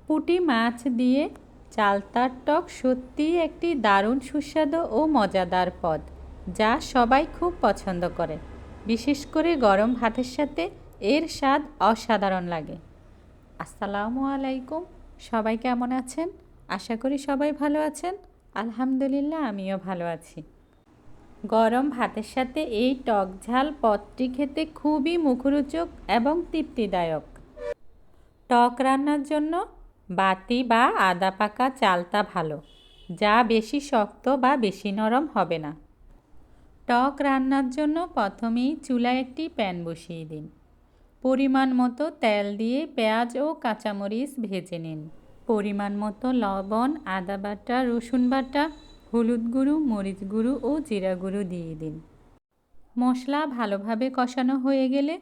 পুঁটি মাছ দিয়ে চালতার টক সত্যিই একটি দারুণ সুস্বাদু ও মজাদার পদ, যা সবাই খুব পছন্দ করে। বিশেষ করে গরম ভাতের সাথে এর স্বাদ অসাধারণ লাগে। আসসালামু আলাইকুম, সবাই কেমন আছেন? আশা করি সবাই ভালো আছেন। আলহামদুলিল্লাহ, আমিও ভালো আছি। গরম ভাতের সাথে এই টক ঝাল পদটি খেতে খুবই মুখরোচক এবং তৃপ্তিদায়ক। টক রান্নার জন্য বাটি বা আদা পাকা চালতা ভালো, যা বেশি শক্ত বা বেশি নরম হবে না। টক রান্নার জন্য প্রথমেই চুলায় একটি প্যান বসিয়ে দিন। পরিমাণ মতো তেল দিয়ে পেঁয়াজ ও কাঁচামরিচ ভেজে নিন। পরিমাণ মতো লবণ, আদা বাটা, রসুন বাটা, হলুদ গুঁড়ো, মরিচ গুঁড়ো ও জিরা গুঁড়ো দিয়ে দিন। মশলা ভালোভাবে কষানো হয়ে গেলে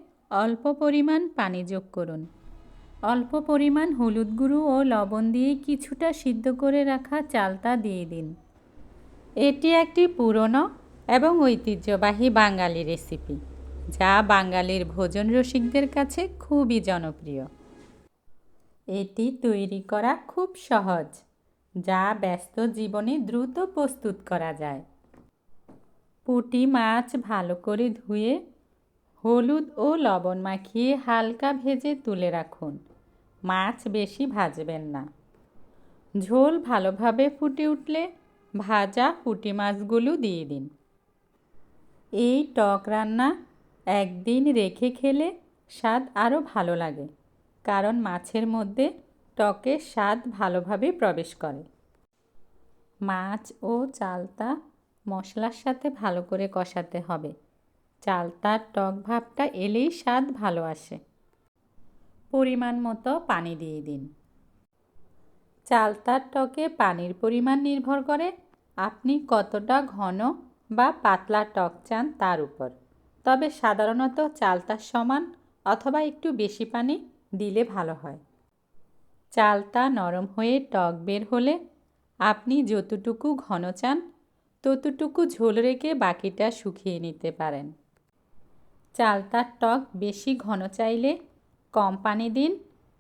অল্প পরিমাণ পানি যোগ করুন। অল্প পরিমাণ হলুদ গুঁড়ো ও লবণ দিয়ে কিছুটা সিদ্ধ করে রাখা চালতা দিয়ে দিন। এটি একটি পুরনো এবং ঐতিহ্যবাহী বাঙালি রেসিপি, যা বাঙালির ভোজন রসিকদের কাছে খুবই জনপ্রিয়। এটি তৈরি করা খুব সহজ, যা ব্যস্ত জীবনে দ্রুত প্রস্তুত করা যায়। পুঁটি মাছ ভালো করে ধুয়ে হলুদ ও লবণ মাখিয়ে হালকা ভেজে তুলে রাখুন। মাছ বেশি ভাজবেন না। ঝোল ভালোভাবে ফুটে উঠলে ভাজা পুঁটি মাছগুলো দিয়ে দিন। এই টক রান্না একদিন রেখে খেলে স্বাদ আরও ভালো লাগে, কারণ মাছের মধ্যে টকের স্বাদ ভালোভাবে প্রবেশ করে। মাছ ও চালতা মশলার সাথে ভালো করে কষাতে হবে। চালতার টক ভাবটা এলেই স্বাদ ভালো আসে। পরিমাণ মতো পানি দিয়ে দিন। চালতার টকে পানির পরিমাণ নির্ভর করে আপনি কতটা ঘন বা পাতলা টক চান তার উপর। তবে সাধারণত চালতার সমান অথবা একটু বেশি পানি দিলে ভালো হয়। চালতা নরম হয়ে টক বের হলে আপনি যতটুকু ঘন চান ততটুকু ঝোল রেখে বাকিটা শুকিয়ে নিতে পারেন। চালতার টক বেশি ঘন চাইলে কম পানি দিন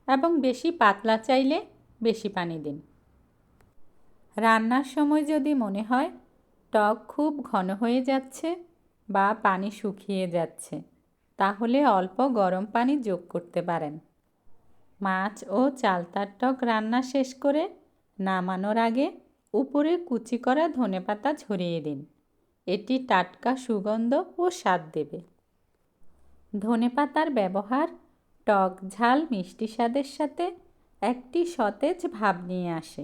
এবং বেশি পাতলা চাইলে বেশি পানি দিন। রান্নার সময় যদি মনে হয় টক খুব ঘন হয়ে যাচ্ছে বা পানি শুকিয়ে যাচ্ছে, তাহলে অল্প গরম পানি যোগ করতে পারেন। মাছ ও চালতার টক রান্না শেষ করে নামানোর আগে উপরে কুচি করা ধনেপাতা ছড়িয়ে দিন। এটি টাটকা সুগন্ধ ও স্বাদ দেবে। ধনেপাতার ব্যবহার টক ঝাল মিষ্টি স্বাদের সাথে একটি সতেজ ভাব নিয়ে আসে,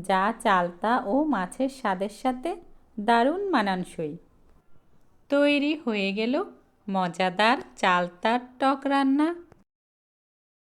যা চালতা ও মাছের স্বাদের সাথে দারুণ মানানসই। তৈরি হয়ে গেল মজাদার চালতার টক রান্না।